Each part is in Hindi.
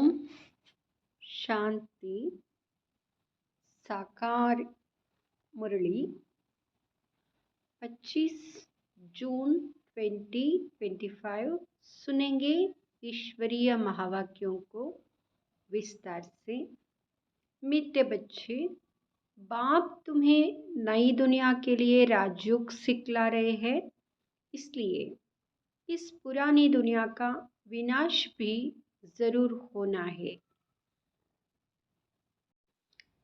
ओम शांति। साकार मुरली 25 जून 2025 सुनेंगे ईश्वरीय महावाक्यों को विस्तार से। मीठे बच्चे, बाप तुम्हें नई दुनिया के लिए राजयोग सिखला रहे हैं, इसलिए इस पुरानी दुनिया का विनाश भी जरूर होना है।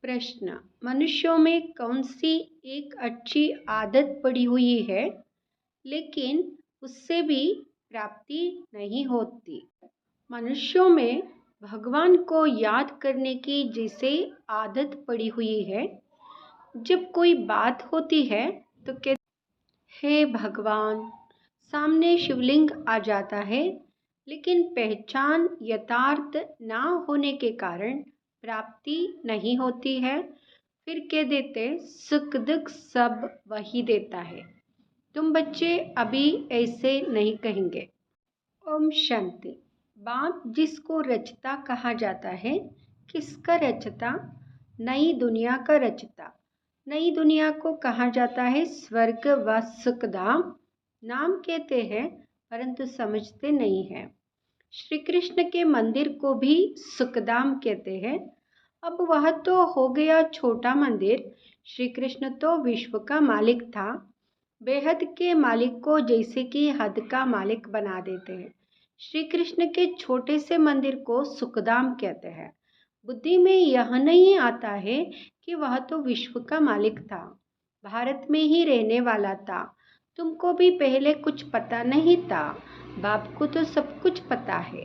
प्रश्न, मनुष्यों में कौन सी एक अच्छी आदत पड़ी हुई है लेकिन उससे भी प्राप्ति नहीं होती? मनुष्यों में भगवान को याद करने की जैसे आदत पड़ी हुई है। जब कोई बात होती है तो कहते हे भगवान, सामने शिवलिंग आ जाता है, लेकिन पहचान यथार्थ ना होने के कारण प्राप्ति नहीं होती है। फिर कह देते सुख दुख सब वही देता है। तुम बच्चे अभी ऐसे नहीं कहेंगे। ओम शांति। बाप जिसको रचता कहा जाता है, किसका रचता? नई दुनिया का रचता। नई दुनिया को कहा जाता है स्वर्ग व सुखधाम। नाम कहते हैं परंतु समझते नहीं हैं। श्री कृष्ण के मंदिर को भी सुखधाम कहते हैं। अब वह तो हो गया छोटा मंदिर। श्री कृष्ण तो विश्व का मालिक था। बेहद के मालिक को जैसे कि हद का मालिक बना देते हैं। श्री कृष्ण के छोटे से मंदिर को सुखधाम कहते हैं। बुद्धि में यह नहीं आता है कि वह तो विश्व का मालिक था, भारत में ही रहने वाला था। तुमको भी पहले कुछ पता नहीं था, बाप को तो सब कुछ पता है।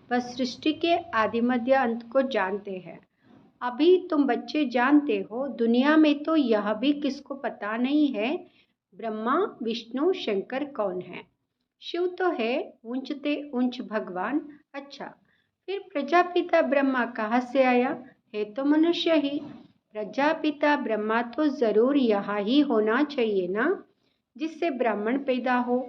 वह सृष्टि के आदि मध्य अंत को जानते हैं। अभी तुम बच्चे जानते हो, दुनिया में तो यह भी किसको पता नहीं है ब्रह्मा विष्णु शंकर कौन है। शिव तो है ऊंचते ऊंच भगवान। अच्छा, फिर प्रजापिता ब्रह्मा कहाँ से आया? है तो मनुष्य ही। प्रजापिता ब्रह्मा तो जरूर यहाँ ही होना चाहिए ना, जिससे ब्राह्मण पैदा हो।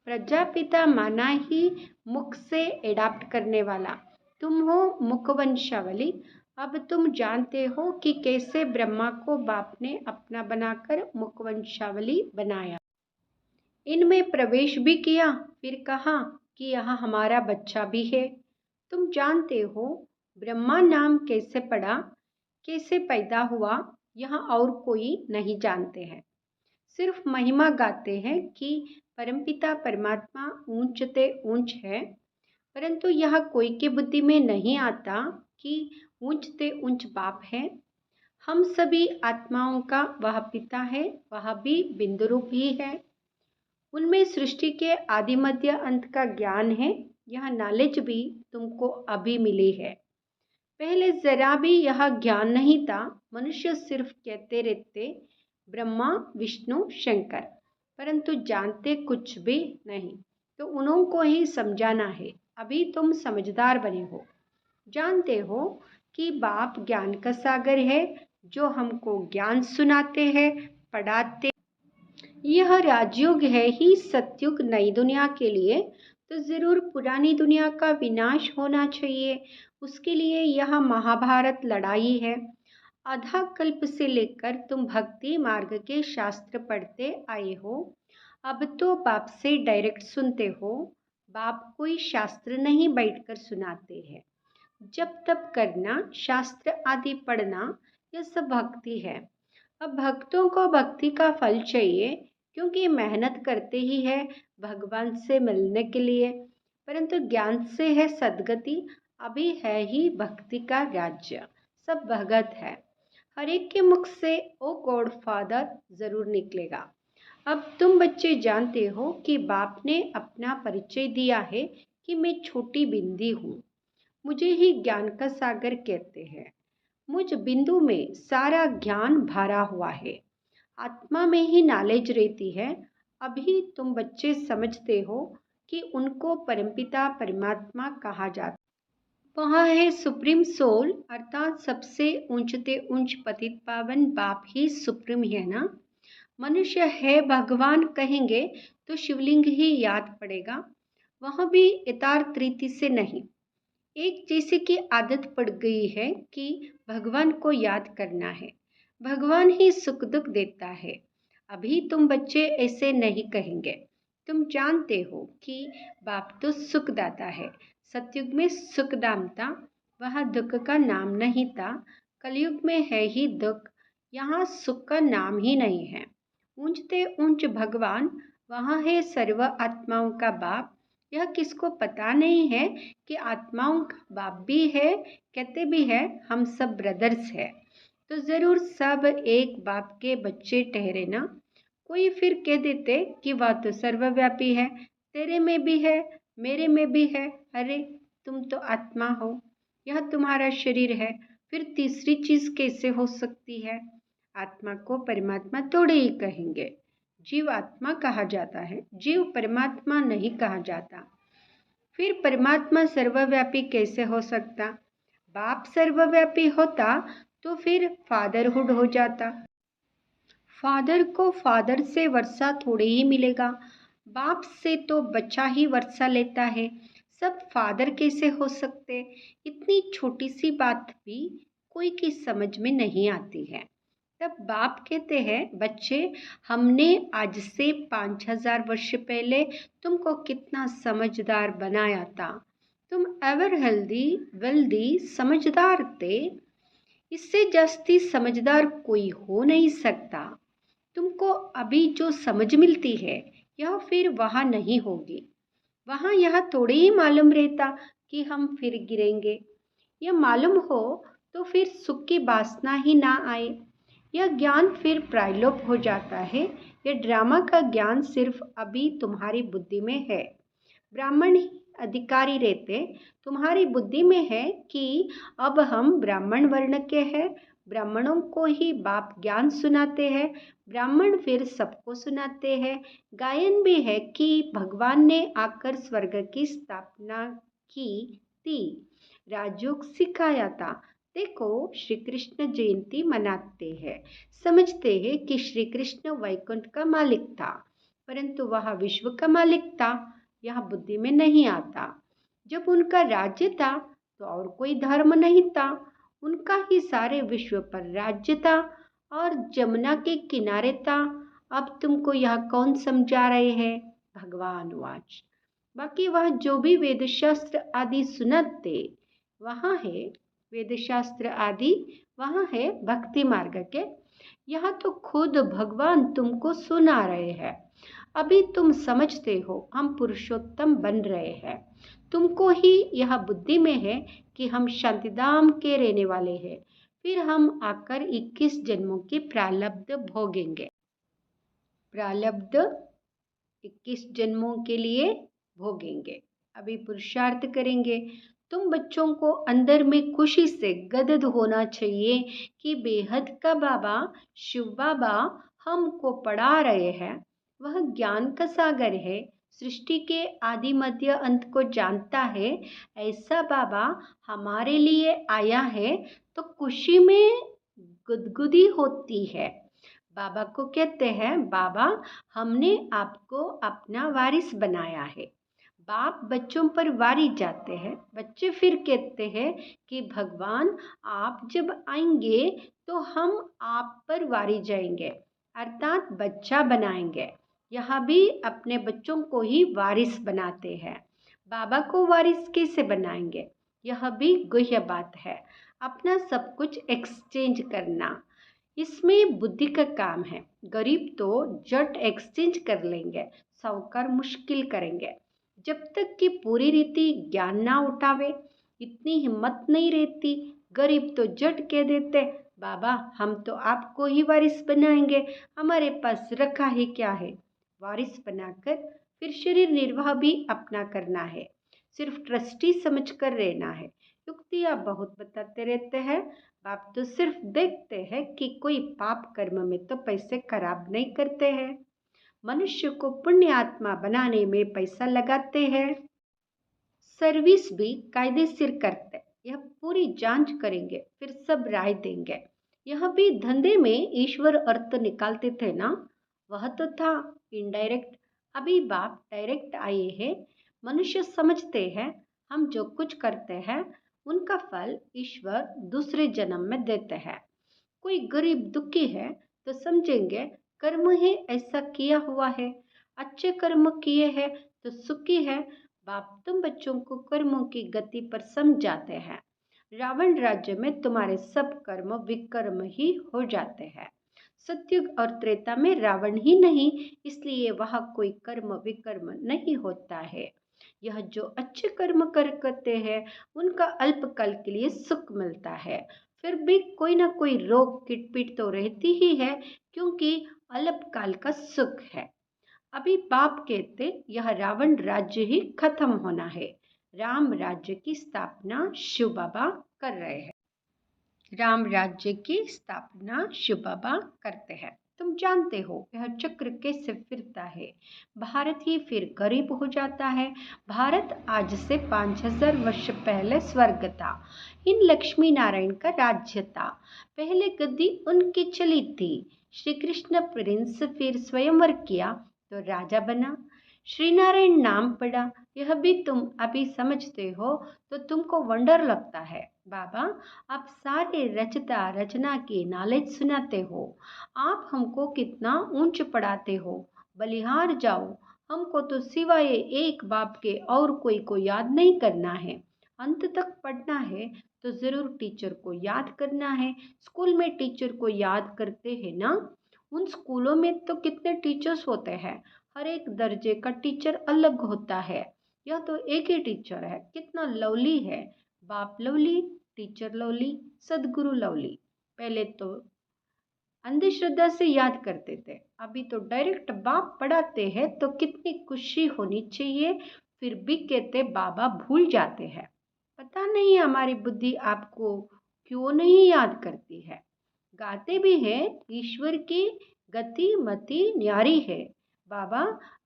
प्रजापिता माना ही मुख से एडाप्ट करने वाला। तुम हो मुख वंशावली। अब तुम जानते हो कि कैसे ब्रह्मा को बाप ने अपना बनाकर मुख वंशावली बनाया, इनमें प्रवेश भी किया, फिर कहा कि यह हमारा बच्चा भी है। तुम जानते हो ब्रह्मा नाम कैसे पड़ा, कैसे पैदा हुआ, यह और कोई नहीं जानते हैं। सिर्फ महिमा गाते हैं कि परमपिता परमात्मा ऊंचते ऊंच है, परंतु यह कोई की बुद्धि में नहीं आता कि ऊंचते ऊंच बाप है। हम सभी आत्माओं का वह पिता है, वह भी बिंदु रूप ही है। उनमें सृष्टि के आदि मध्य अंत का ज्ञान है। यह नॉलेज भी तुमको अभी मिली है। पहले जरा भी यह ज्ञान नहीं था। मनुष्य सिर्फ कहते रहते ब्रह्मा विष्णु शंकर, परंतु जानते कुछ भी नहीं। तो उन्हों को ही समझाना है। अभी तुम समझदार बने हो, जानते हो कि बाप ज्ञान का सागर है, जो हमको ज्ञान सुनाते हैं, पढ़ाते। यह राजयोग है ही सतयुग नई दुनिया के लिए, तो जरूर पुरानी दुनिया का विनाश होना चाहिए। उसके लिए यह महाभारत लड़ाई है। आधा कल्प से लेकर तुम भक्ति मार्ग के शास्त्र पढ़ते आए हो। अब तो बाप से डायरेक्ट सुनते हो। बाप कोई शास्त्र नहीं बैठकर सुनाते हैं। जब तब करना, शास्त्र आदि पढ़ना, यह सब भक्ति है। अब भक्तों को भक्ति का फल चाहिए, क्योंकि मेहनत करते ही है भगवान से मिलने के लिए, परंतु ज्ञान से है सद्गति। अभी है ही भक्ति का राज्य, सब भगत है। हर एक के मुख से ओ गॉड फादर जरूर निकलेगा। अब तुम बच्चे जानते हो कि बाप ने अपना परिचय दिया है कि मैं छोटी बिंदी हूँ। मुझे ही ज्ञान का सागर कहते हैं। मुझ बिंदु में सारा ज्ञान भरा हुआ है। आत्मा में ही नॉलेज रहती है। अभी तुम बच्चे समझते हो कि उनको परमपिता परमात्मा कहा जाता है। वह है सुप्रीम सोल, अर्थात सबसे ऊंचते ऊंच पतित पावन बाप ही सुप्रीम है ना। मनुष्य है भगवान कहेंगे तो शिवलिंग ही याद पड़ेगा, वह भी यथार्थ रीति से नहीं। एक जैसे की आदत पड़ गई है कि भगवान को याद करना है, भगवान ही सुख दुख देता है। अभी तुम बच्चे ऐसे नहीं कहेंगे। तुम जानते हो कि बाप तो सुखदाता है। सतयुग में सुखदाम था, वहाँ दुख का नाम नहीं था। कलयुग में है ही दुख, यहाँ सुख का नाम ही नहीं है। ऊंचते ऊंच भगवान, वहाँ है सर्व आत्माओं का बाप। यह किसको पता नहीं है कि आत्माओं का बाप भी है, कहते भी है हम सब ब्रदर्स है। तो जरूर सब एक बाप के बच्चे ठहरे ना। कोई फिर कह देते कि वह तो सर्वव्यापी है, तेरे में भी है, मेरे में भी है। अरे तुम तो आत्मा हो, यह तुम्हारा शरीर है, फिर तीसरी चीज कैसे हो सकती है? आत्मा को परमात्मा थोड़े ही कहेंगे। जीव आत्मा कहा जाता है, जीव परमात्मा नहीं कहा जाता। फिर परमात्मा सर्वव्यापी कैसे हो सकता? बाप सर्वव्यापी होता तो फिर फादरहुड हो जाता। फादर को फादर से वर्षा थोड़े ही मिलेगा, बाप से तो बच्चा ही वर्षा लेता है। सब फादर कैसे हो सकते? इतनी छोटी सी बात भी कोई की समझ में नहीं आती है। तब बाप कहते हैं, बच्चे हमने आज से 5000 वर्ष पहले तुमको कितना समझदार बनाया था। तुम एवर हेल्दी वेल्दी समझदार थे। इससे जास्ती समझदार कोई हो नहीं सकता। तुमको अभी जो समझ मिलती है यह फिर वहाँ नहीं होगी। वहाँ यह थोड़े ही मालूम रहता कि हम फिर गिरेंगे। यह मालूम हो तो फिर सुख की वासना ही ना आए। यह ज्ञान फिर प्रायलोप हो जाता है। यह ड्रामा का ज्ञान सिर्फ अभी तुम्हारी बुद्धि में है। ब्राह्मण ही अधिकारी रहते, तुम्हारी बुद्धि में है कि अब हम ब्राह्मण वर्ण के हैं, ब्राह्मणों को ही बाप ज्ञान सुनाते हैं, ब्राह्मण फिर सबको सुनाते हैं। गायन भी है कि भगवान ने आकर स्वर्ग की स्थापना की थी, राजयोग सिखाया था। देखो श्री कृष्ण जयंती मनाते हैं, समझते हैं कि श्री कृष्ण वैकुंठ का मालिक था, परंतु वह विश्व का मालिक था, यह बुद्धि में नहीं आता। जब उनका राज्य था तो और कोई धर्म नहीं था, उनका ही सारे विश्व पर राज्य था और जमुना के किनारे था। अब तुमको यह कौन समझा रहे हैं? भगवान वाच। बाकी वह जो भी वेद शास्त्र आदि सुनाते, वहाँ है वेद शास्त्र आदि, वहाँ है भक्ति मार्ग के। यहाँ तो खुद भगवान तुमको सुना रहे हैं। अभी तुम समझते हो हम पुरुषोत्तम बन रहे हैं। तुमको ही यह बुद्धि में है कि हम शांतिधाम के रहने वाले हैं। फिर हम आकर 21 जन्मों की प्रारब्ध भोगेंगे। प्रारब्ध 21 जन्मों के लिए भोगेंगे। अभी पुरुषार्थ करेंगे। तुम बच्चों को अंदर में खुशी से गदगद होना चाहिए कि बेहद का बाबा शिव बाबा हमको पढ़ा रहे हैं। वह ज्ञान का सागर है, सृष्टि के आदि मध्य अंत को जानता है। ऐसा बाबा हमारे लिए आया है तो खुशी में गुदगुदी होती है। बाबा को कहते हैं, बाबा हमने आपको अपना वारिस बनाया है। बाप बच्चों पर वारी जाते हैं, बच्चे फिर कहते हैं कि भगवान आप जब आएंगे तो हम आप पर वारी जाएंगे, अर्थात बच्चा बनाएंगे। यहाँ भी अपने बच्चों को ही वारिस बनाते हैं। बाबा को वारिस कैसे बनाएंगे? यह भी गुह्य बात है। अपना सब कुछ एक्सचेंज करना, इसमें बुद्धि का काम है। गरीब तो जट एक्सचेंज कर लेंगे, साहूकार मुश्किल करेंगे। जब तक कि पूरी रीति ज्ञान ना उठावे, इतनी हिम्मत नहीं रहती। गरीब तो जट कह देते, बाबा हम तो आपको ही वारिस बनाएंगे, हमारे पास रखा ही क्या है। वारिस बनाकर फिर शरीर निर्वाह भी अपना करना है, सिर्फ ट्रस्टी समझकर रहना है। युक्तियाँ बहुत बताते रहते हैं, बाप तो सिर्फ देखते हैं कि कोई पाप कर्म में तो पैसे खराब नहीं करते हैं। मनुष्य को पुण्य आत्मा बनाने में पैसा लगाते हैं, सर्विस भी कायदेशीर करते, यह पूरी जांच करेंगे फिर सब राय देंगे। यह भी धंधे में ईश्वर अर्थ निकालते थे ना, वह तो था इनडायरेक्ट। अभी बाप डायरेक्ट आए हैं। मनुष्य समझते हैं हम जो कुछ करते हैं उनका फल ईश्वर दूसरे जन्म में देते हैं। कोई गरीब दुखी है तो समझेंगे कर्म ही ऐसा किया हुआ है। अच्छे कर्म किए हैं तो सुखी है। बाप तुम बच्चों को कर्मों की गति पर समझाते हैं। रावण राज्य में तुम्हारे सब कर्म विकर्म ही हो जाते हैं। सतयुग और त्रेता में रावण ही नहीं, इसलिए वहां कोई कर्म विकर्म नहीं होता है। यह जो अच्छे कर्म करते हैं उनका अल्पकाल के लिए सुख मिलता है। फिर भी कोई ना कोई रोग किटपिट तो रहती ही है, क्योंकि अल्पकाल का सुख है। अभी बाप कहते यह रावण राज्य ही खत्म होना है। राम राज्य की स्थापना शिव बाबा कर रहे हैं। राम राज्य की स्थापना शिव बाबा करते हैं। तुम जानते हो यह चक्र कैसे फिरता है। भारत ही फिर गरीब हो जाता है। भारत आज से 5000 वर्ष पहले स्वर्ग था। इन लक्ष्मी नारायण का राज्य था। पहले गद्दी उनकी चली थी। श्री कृष्ण प्रिंस फिर स्वयंवर किया तो राजा बना। श्री नारायण नाम पड़ा। यह भी तुम अभी समझते हो तो तुमको वंडर लगता है। बाबा आप सारे रचता रचना की नॉलेज सुनाते हो। आप हमको कितना ऊंच पढ़ाते हो। बलिहार जाओ, हमको तो सिवाय एक बाप के और कोई को याद नहीं करना है। अंत तक पढ़ना है तो जरूर टीचर को याद करना है। स्कूल में टीचर को याद करते हैं ना। उन स्कूलों में तो कितने टीचर्स होते हैं। हर एक दर्जे का टीचर अलग होता है। यह तो एक ही टीचर है, कितना लवली है। बाप लवली, टीचर लवली, सदगुरु लवली। पहले तो अंधश्रद्धा से याद करते थे, अभी तो डायरेक्ट बाप पढ़ाते हैं तो कितनी खुशी होनी चाहिए। फिर भी कहते बाबा भूल जाते हैं। पता नहीं हमारी बुद्धि आपको क्यों नहीं याद करती है। गाते भी हैं ईश्वर की गति मति न्यारी है। बाबा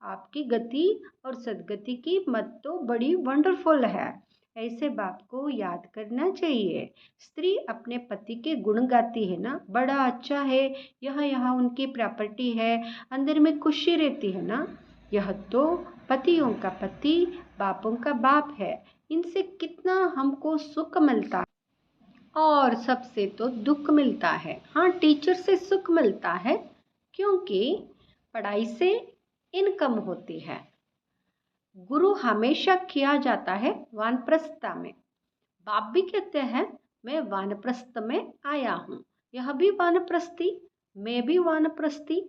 आपकी गति और सदगति की मत तो बड़ी वंडरफुल है। ऐसे बाप को याद करना चाहिए। स्त्री अपने पति के गुण गाती है ना, बड़ा अच्छा है, यह यहाँ उनकी प्रॉपर्टी है, अंदर में खुशी रहती है ना। यह तो पतियों का पति बापों का बाप है। इनसे कितना हमको सुख मिलता है और सबसे तो दुख मिलता है। हाँ, टीचर से सुख मिलता है क्योंकि पढ़ाई से इनकम होती है। गुरु हमेशा किया जाता है वानप्रस्थ में। बाप भी कहते हैं मैं वानप्रस्थ में आया हूँ। यह भी वानप्रस्थी, मैं भी वानप्रस्थी,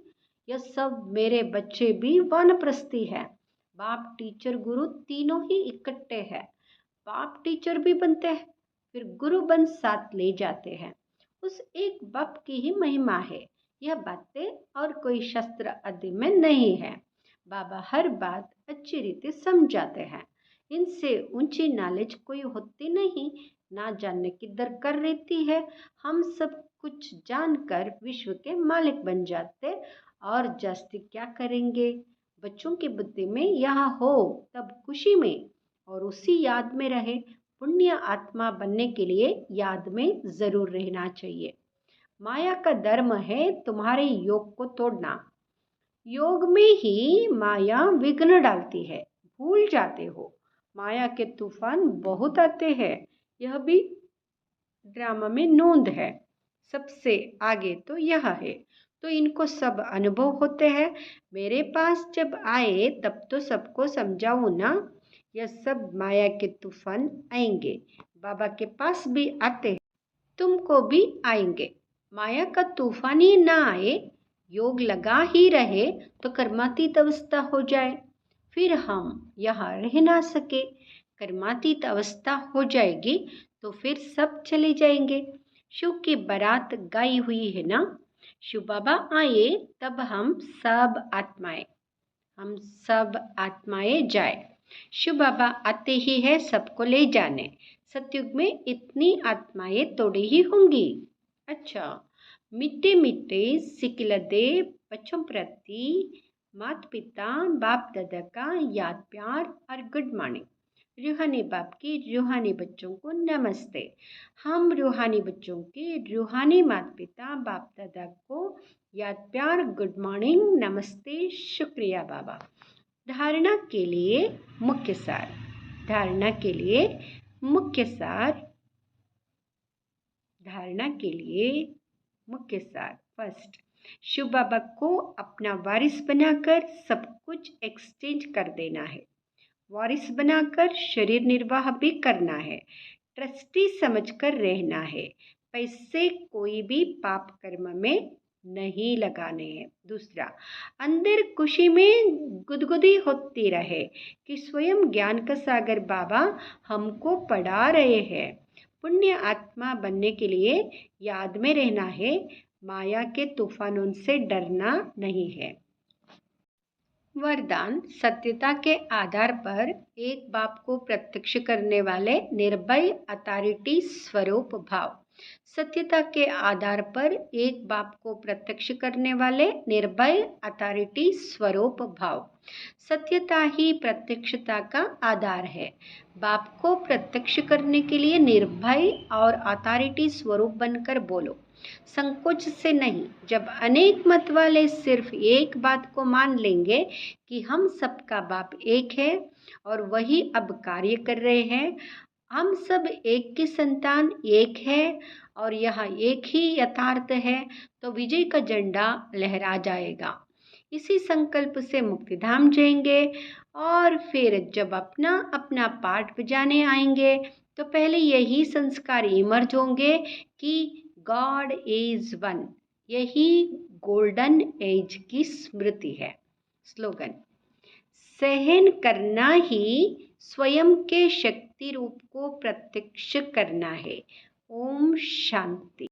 यह सब मेरे बच्चे भी वानप्रस्थी है। बाप टीचर गुरु तीनों ही इकट्ठे हैं। बाप टीचर भी बनते हैं, फिर गुरु बन साथ ले जाते हैं। उस एक बाप की ही महिमा है। यह बातें और कोई शस्त्र आदि में नहीं है। बाबा हर बात अच्छी रीति समझाते हैं। इनसे ऊंची नॉलेज कोई होती नहीं, ना जानने की दरकार रहती है। हम सब कुछ जानकर विश्व के मालिक बन जाते और जास्ती क्या करेंगे। बच्चों की बुद्धि में यह हो तब खुशी में और उसी याद में रहे। पुण्य आत्मा बनने के लिए याद में जरूर रहना चाहिए। माया का धर्म है तुम्हारे योग को तोड़ना। योग में ही माया विघ्न डालती है, भूल जाते हो। माया के तूफान बहुत आते हैं, यह भी ड्रामा में नोंद है। सबसे आगे तो यह है, तो इनको सब अनुभव होते हैं। मेरे पास जब आए तब तो सबको समझाऊं ना। यह सब माया के तूफान आएंगे, बाबा के पास भी आते हैं, तुमको भी आएंगे। माया का तूफान ही ना आए, योग लगा ही रहे तो कर्मातीत अवस्था हो जाए, फिर हम यहाँ रह ना सके। कर्मातीत अवस्था हो जाएगी तो फिर सब चले जाएंगे। शिव की बारात गाई हुई है ना। शिव बाबा आए तब हम सब आत्माएं जाए। शिव बाबा आते ही है सबको ले जाने। सतयुग में इतनी आत्माएं थोड़ी ही होंगी। अच्छा, मीठे मीठे सिकिलदे बच्चों प्रति माता पिता बाप दादा का याद प्यार और गुड मॉर्निंग। रूहानी बाप की रूहानी बच्चों को नमस्ते। हम रूहानी बच्चों के रूहानी माता पिता बाप दादा को याद प्यार गुड मॉर्निंग नमस्ते शुक्रिया बाबा। धारणा के लिए मुख्य सार। धारणा के लिए मुख्य सार फर्स्ट, शिव बाबा को अपना वारिस बनाकर सब कुछ एक्सचेंज कर देना है। वारिस बनाकर शरीर निर्वाह भी करना है। ट्रस्टी समझकर रहना है। पैसे कोई भी पाप कर्म में नहीं लगाने हैं। दूसरा, अंदर खुशी में गुदगुदी होती रहे कि स्वयं ज्ञान का सागर बाबा हमको पढ़ा रहे हैं। पुण्य आत्मा बनने के लिए याद में रहना है, माया के तूफानों से डरना नहीं है। वरदान, सत्यता के आधार पर एक बाप को प्रत्यक्ष करने वाले निर्भय अथॉरिटी स्वरूप भाव। सत्यता के आधार पर एक बाप को प्रत्यक्ष करने वाले निर्भय अथॉरिटी स्वरूप भाव। सत्यता ही प्रत्यक्षता का आधार है। बाप को प्रत्यक्ष करने के लिए निर्भय और अथॉरिटी स्वरूप बनकर बोलो, संकोच से नहीं। जब अनेक मत वाले सिर्फ एक बात को मान लेंगे कि हम सबका बाप एक है और वही अब कार्य कर रहे हैं, हम सब एक की संतान एक है और यह एक ही यथार्थ है, तो विजय का झंडा लहरा जाएगा। इसी संकल्प से मुक्तिधाम जाएंगे और फिर जब अपना अपना पाठ बजाने आएंगे तो पहले यही संस्कार इमर्ज होंगे कि गॉड इज वन। यही गोल्डन एज की स्मृति है। स्लोगन, सहन करना ही स्वयं के शक्ति रूप को प्रत्यक्ष करना है। ओम शांति।